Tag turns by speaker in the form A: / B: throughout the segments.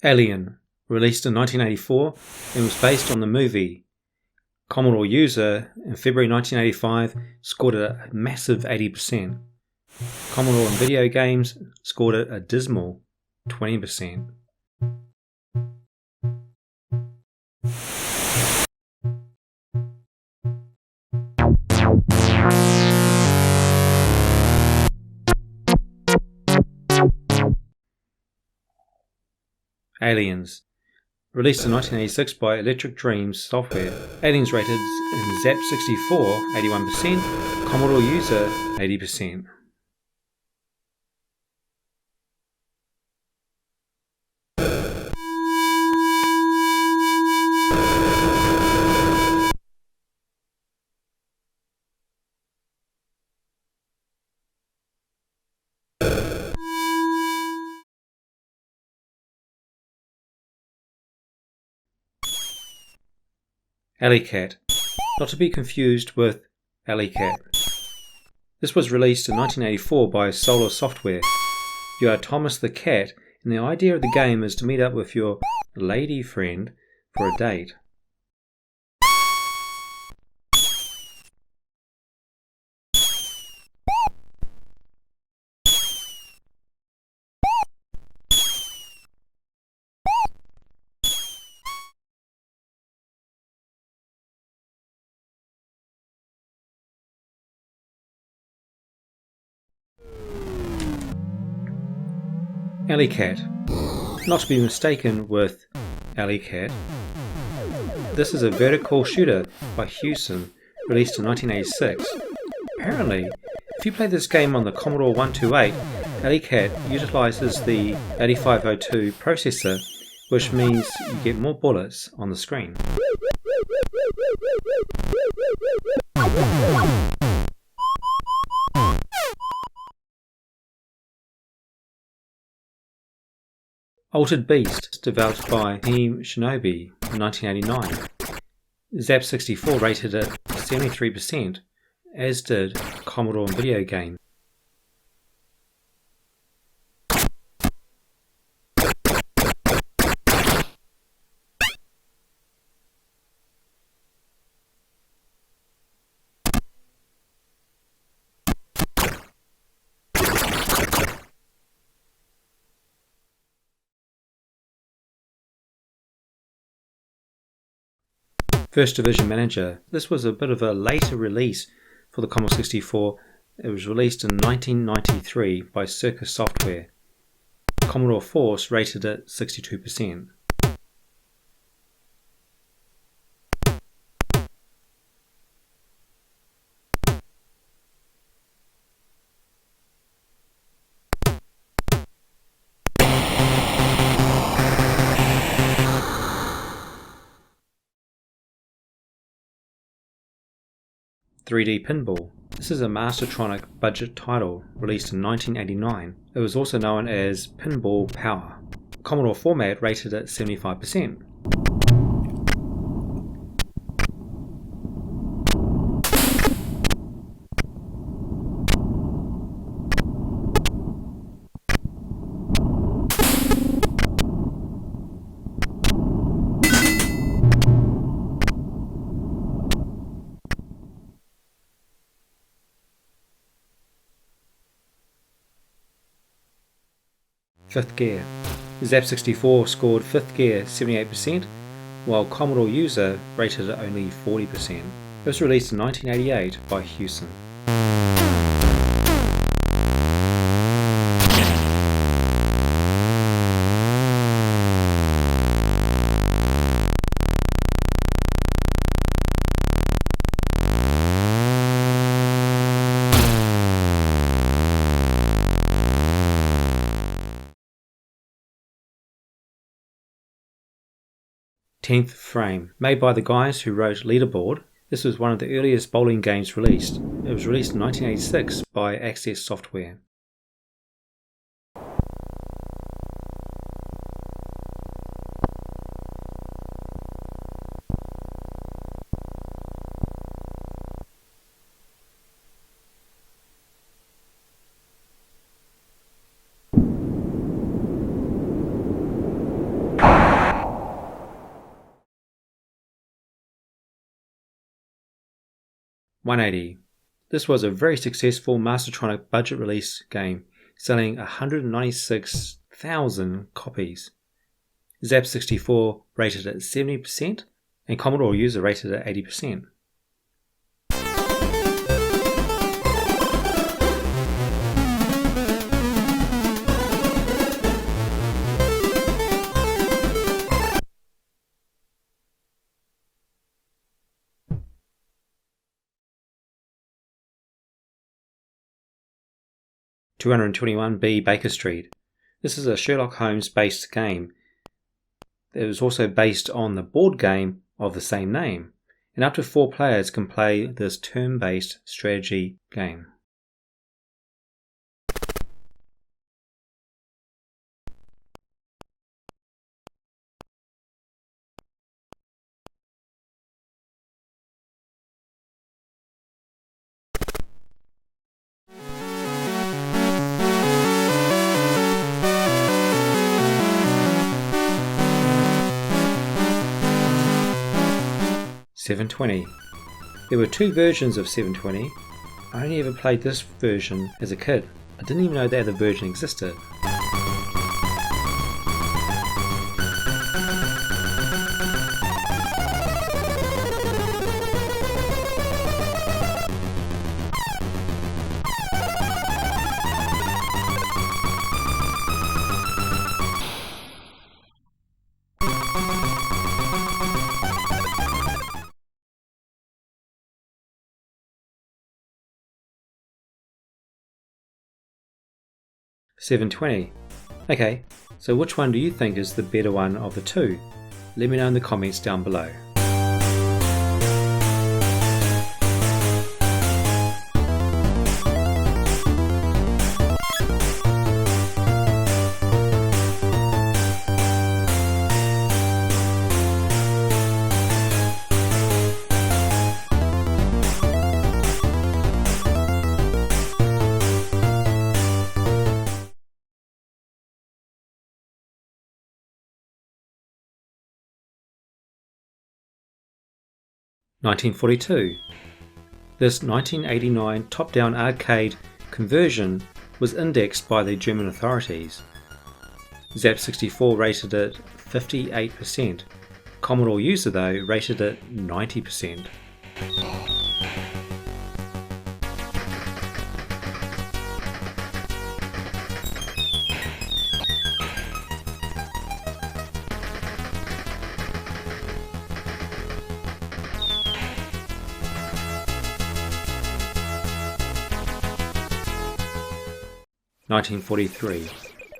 A: Alien, released in 1984 and was based on the movie. Commodore user in February 1985 scored a massive 80%. Commodore in video games scored a dismal 20%. Aliens, released in 1986 by Electric Dreams Software. Aliens rated in C64 81%, Commodore user 80%. Alley-Cat, not to be confused with Alley-Cat. This was released in 1984 by Solar Software. You are Thomas the Cat, and the idea of the game is to meet up with your lady friend for a date. Alley-Cat, not to be mistaken with Alley-Cat. This is a vertical shooter by Hewson, released in 1986. Apparently, if you play this game on the Commodore 128, Alley-Cat utilizes the 8502 processor, which means you get more bullets on the screen. Altered Beast, developed by Team Shinobi in 1989. ZAP64 rated it 73%, as did Commodore video game. First Division Manager. This was a bit of a later release for the Commodore 64. It was released in 1993 by Circus Software. Commodore Force rated it 62%. "3D Pinball". This is a Mastertronic budget title released in 1989. It was also known as Pinball Power. Commodore format rated at 75%. Fifth Gear. ZAP64 scored Fifth Gear 78%, while Commodore user rated it only 40%. It was released in 1988 by Hewson. Tenth Frame, made by the guys who wrote Leaderboard. This was one of the earliest bowling games released. It was released in 1986 by Access Software. 180. This was a very successful Mastertronic budget release game, selling 196,000 copies. Zap64 rated at 70%, and Commodore user rated at 80%. .221B Baker Street. This is a Sherlock Holmes based game. It was also based on the board game of the same name, and up to 4 players can play this turn-based strategy game. .720. There were 2 versions of 720. I only ever played this version as a kid. I didn't even know the other version existed. .720. Okay, so which one do you think is the better one of the 2? Let me know in the comments down below. .1942. This 1989 top-down arcade conversion was indexed by the German authorities. Zap64 rated it 58%. Commodore user though rated it 90%. .1943.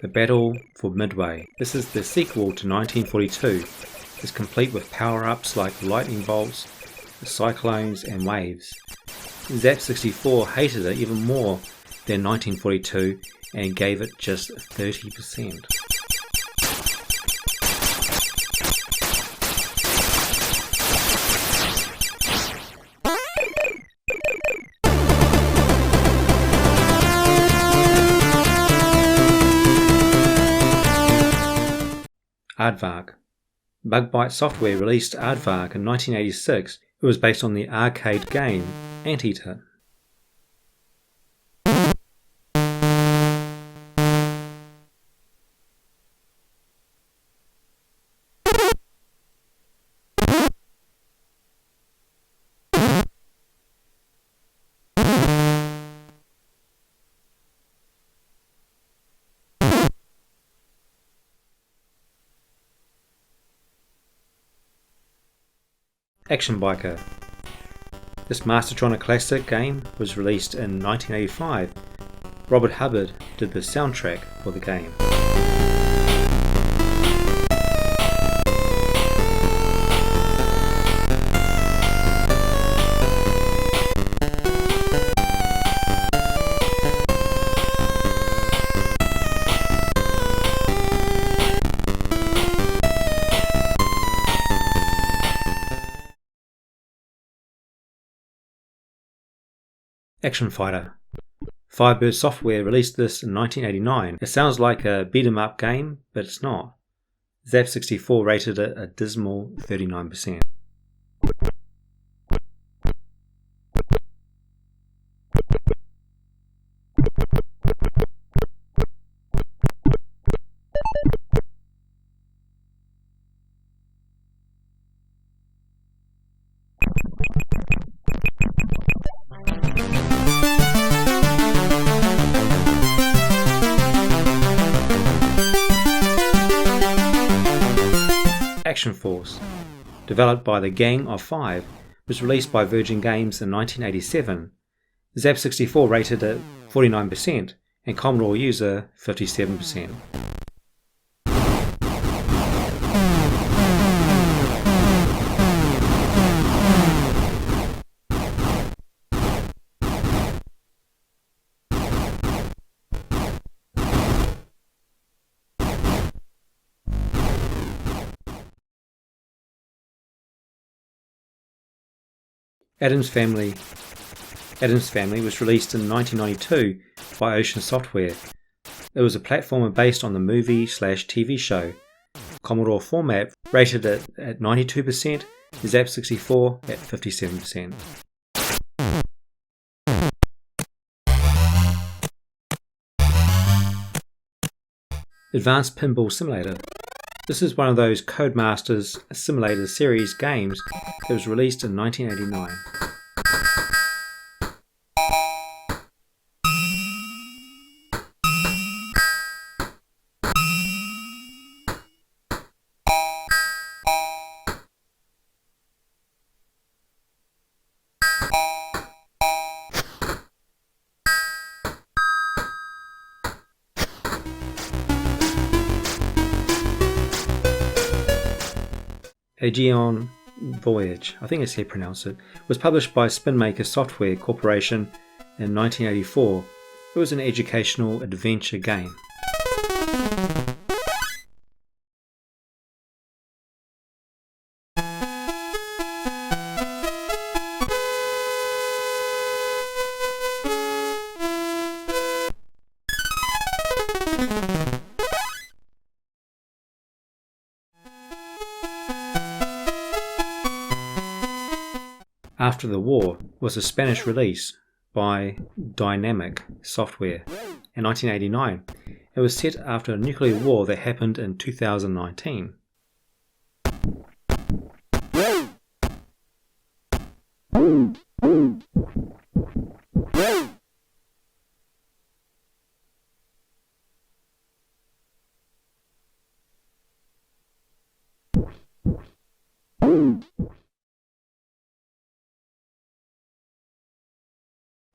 A: The Battle for Midway. This is the sequel to 1942. It's complete with power-ups like lightning bolts, cyclones and waves. Zap64 hated it even more than 1942 and gave it just 30%. Aardvark. Bug-Byte Software released Aardvark in 1986. It was based on the arcade game Anteater. Action Biker. This Mastertronic classic game was released in 1985. Robert Hubbard did the soundtrack for the game. Action Fighter. Firebird Software released this in 1989. It sounds like a beat-em-up game, but it's not. Zap64 rated it a dismal 39%. Action Force, developed by the Gang of Five, was released by Virgin Games in 1987. Zap64 rated it 49% and Commodore user 57%. Adam's Family was released in 1992 by Ocean Software. It was a platformer based on the movie/TV show. Commodore format rated it at 92%, Zap64 at 57%. Advanced Pinball Simulator. This is one of those Codemasters Simulator series games that was released in 1989. Aegean Voyage, I think it's how you pronounce it, was published by Spinmaker Software Corporation in 1984. It was an educational adventure game. After the War was a Spanish release by Dynamic Software in 1989. It was set after a nuclear war that happened in 2019.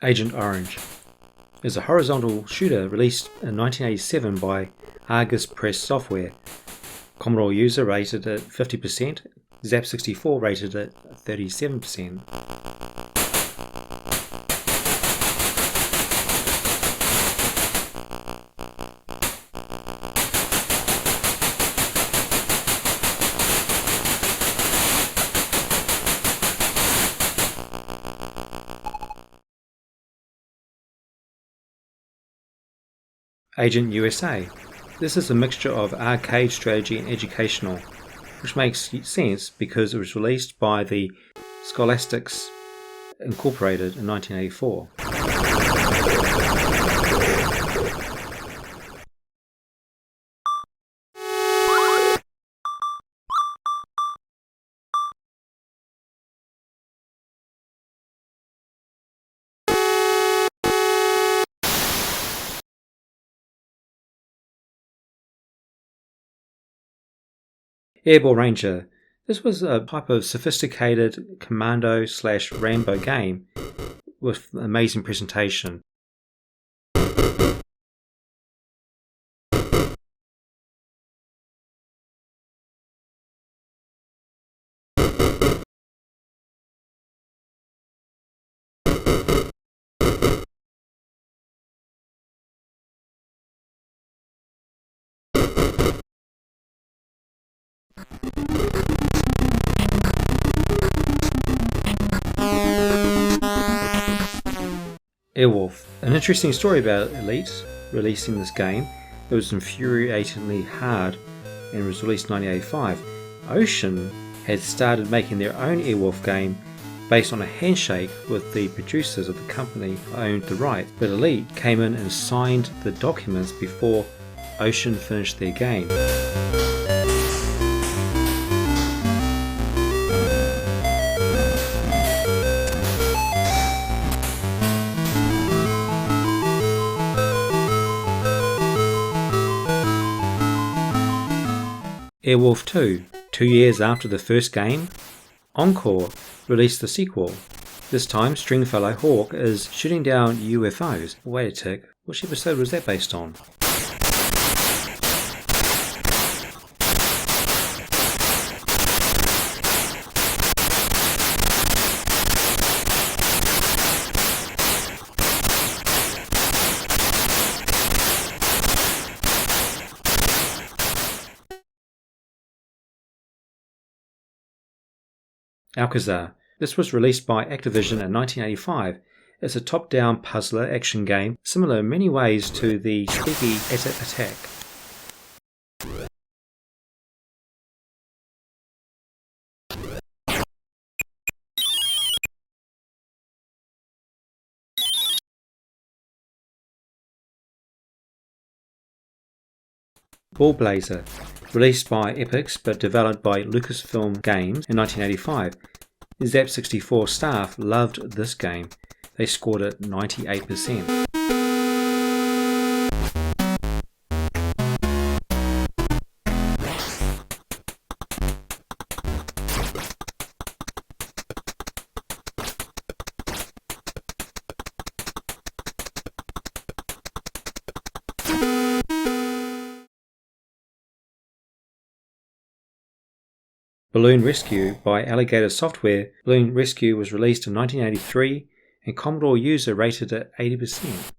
A: Agent Orange is a horizontal shooter released in 1987 by Argus Press Software. Commodore user rated at 50%, Zap64 rated at 37%. Agent USA. This is a mixture of arcade strategy and educational, which makes sense because it was released by the Scholastics Incorporated in 1984. Airball Ranger. This was a type of sophisticated commando/Rambo game with amazing presentation. Airwolf. An interesting story about Elite releasing this game. It was infuriatingly hard and was released in 1985. Ocean had started making their own Airwolf game based on a handshake with the producers of the company who owned the right, but Elite came in and signed the documents before Ocean finished their game. Airwolf 2. 2 years after the first game, Encore released the sequel. This time, Stringfellow Hawk is shooting down UFOs. Wait a tick, which episode was that based on? Alcazar. This was released by Activision in 1985. It's a top-down puzzler action game, similar in many ways to the Spooky Attack. Ballblazer, released by Epix but developed by Lucasfilm Games in 1985. C64 staff loved this game. They scored it 98%. Balloon Rescue by Alligator Software. Balloon Rescue was released in 1983 and Commodore user rated it 80%.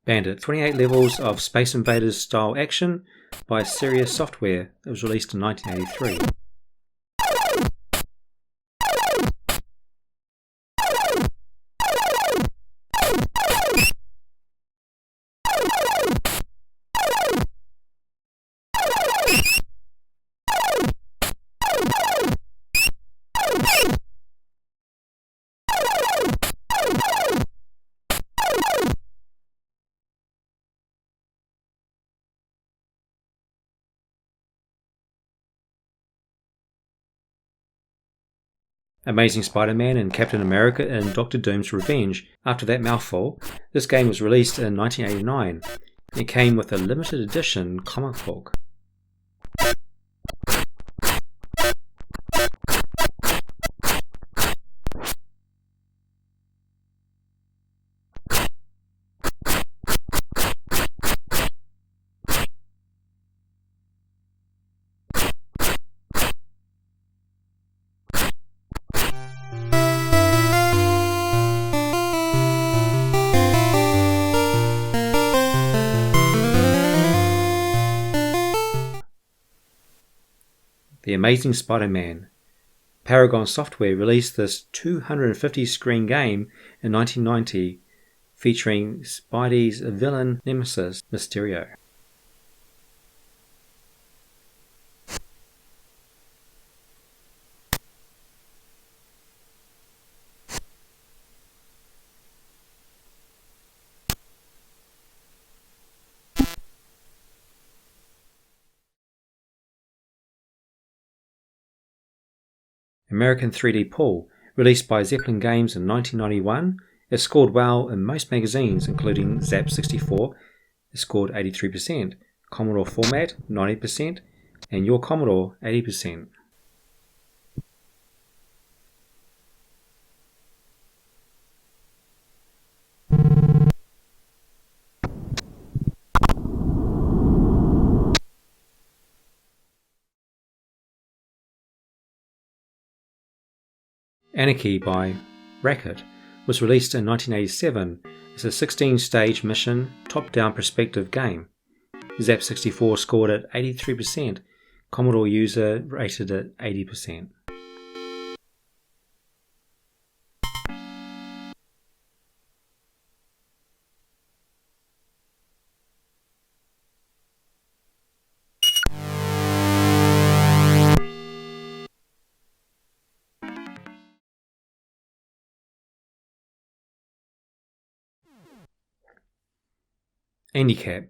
A: Bandit, 28 levels of Space Invaders style action by Sirius Software. It was released in 1983. Amazing Spider-Man and Captain America in Doctor Doom's Revenge. After that mouthful, this game was released in 1989. It came with a limited edition comic book. The Amazing Spider-Man. Paragon Software released this 250-screen game in 1990, featuring Spidey's villain nemesis, Mysterio. American 3D Pool, released by Zeppelin Games in 1991, it scored well in most magazines including Zap64, it scored 83%, Commodore Format 90%, and Your Commodore 80%. Anarchy by Racket was released in 1987 as a 16-stage mission top-down perspective game. Zap64 scored at 83%, Commodore user rated it 80%. Handicap.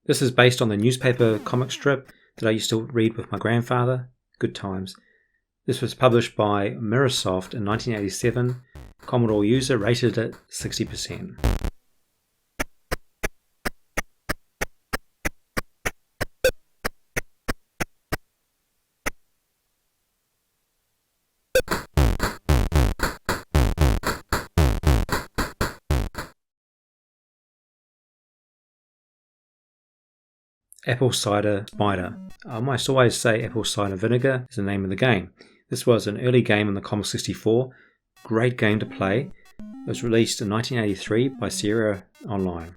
A: This is based on the newspaper comic strip that I used to read with my grandfather. Good times. This was published by Microsoft in 1987. Commodore user rated it 60%. Apple Cider Spider. I must always say apple cider vinegar is the name of the game. This was an early game on the Commodore 64. Great game to play. It was released in 1983 by Sierra Online.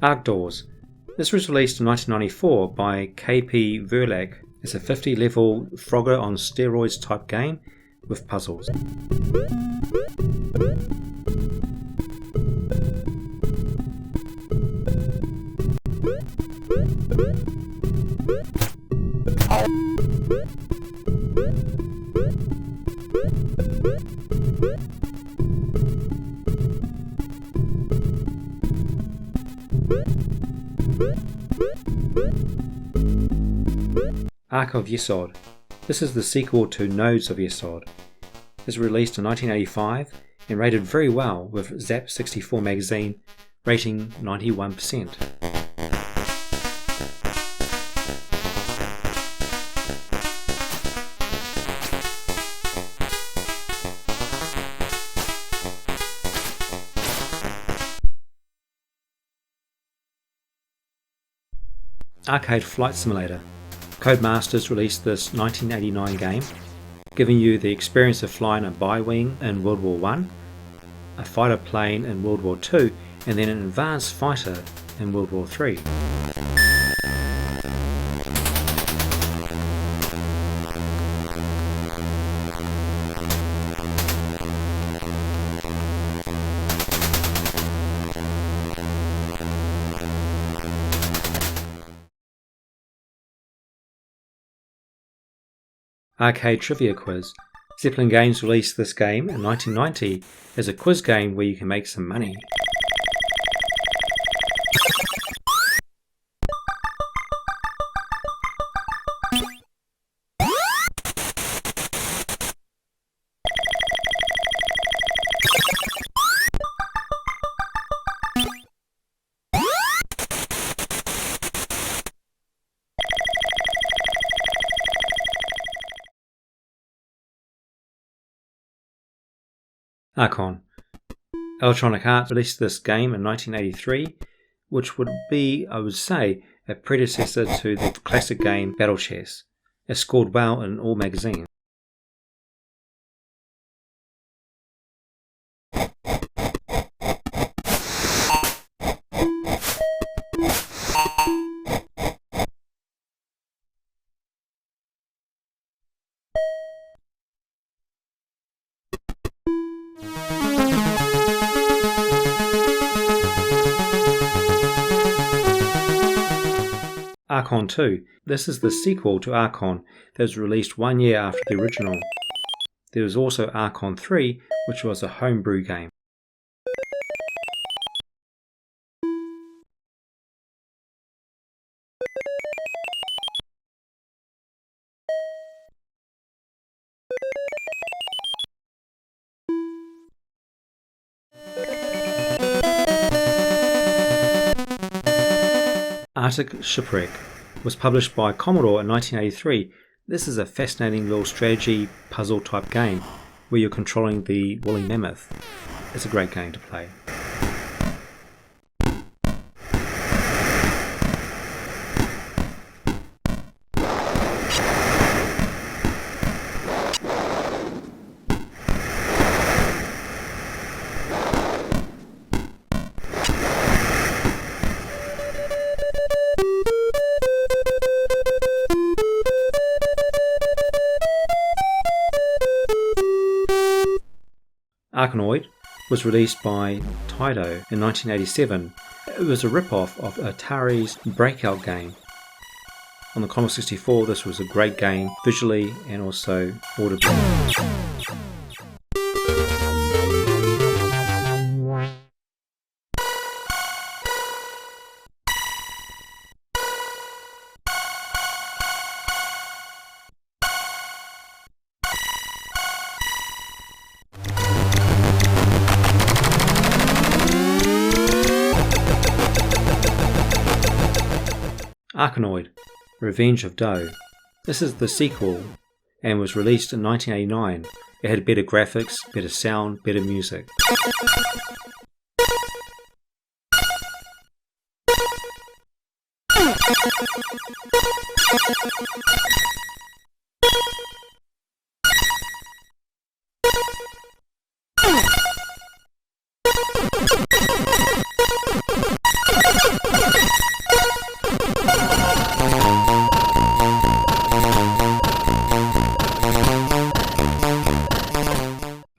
A: Arc Doors. This was released in 1994 by KP Verlag. It's a 50-level Frogger on steroids type game with puzzles. Arc of Yesod. This is the sequel to Nodes of Yesod. It was released in 1985 and rated very well with Zap 64 magazine rating 91%. Arcade Flight Simulator. Codemasters released this 1989 game, giving you the experience of flying a bi-wing in World War I, a fighter plane in World War II, and then an advanced fighter in World War III. Arcade Trivia Quiz. Zeppelin Games released this game in 1990 as a quiz game where you can make some money. Archon. Electronic Arts released this game in 1983, which would be, I would say, a predecessor to the classic game Battle Chess. It scored well in all magazines. Archon 2. This is the sequel to Archon that was released 1 year after the original. There was also Archon 3, which was a homebrew game. Arctic Shipwreck was published by Commodore in 1983. This is a fascinating little strategy puzzle type game where you're controlling the woolly mammoth. It's a great game to play. Arkanoid was released by Taito in 1987. It was a rip-off of Atari's Breakout game. On the Commodore 64, this was a great game, visually and also audibly. Arkanoid, Revenge of Doe. This is the sequel and was released in 1989. It had better graphics, better sound, better music.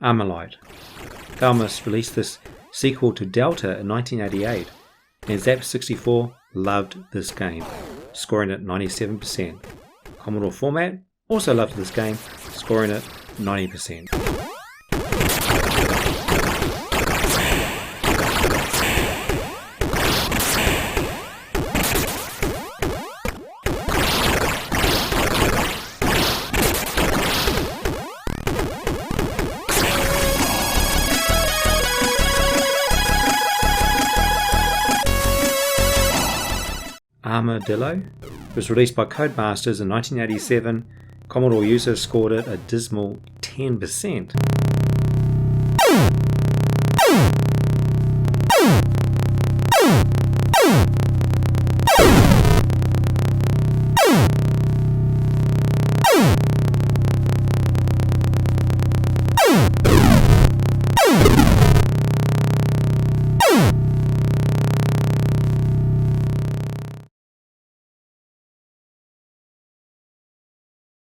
A: Armalite. Galmus released this sequel to Delta in 1988, and C64 loved this game, scoring it 97%. Commodore format also loved this game, scoring it 90%. Armadillo was released by Codemasters in 1987. Commodore users scored it a dismal 10%.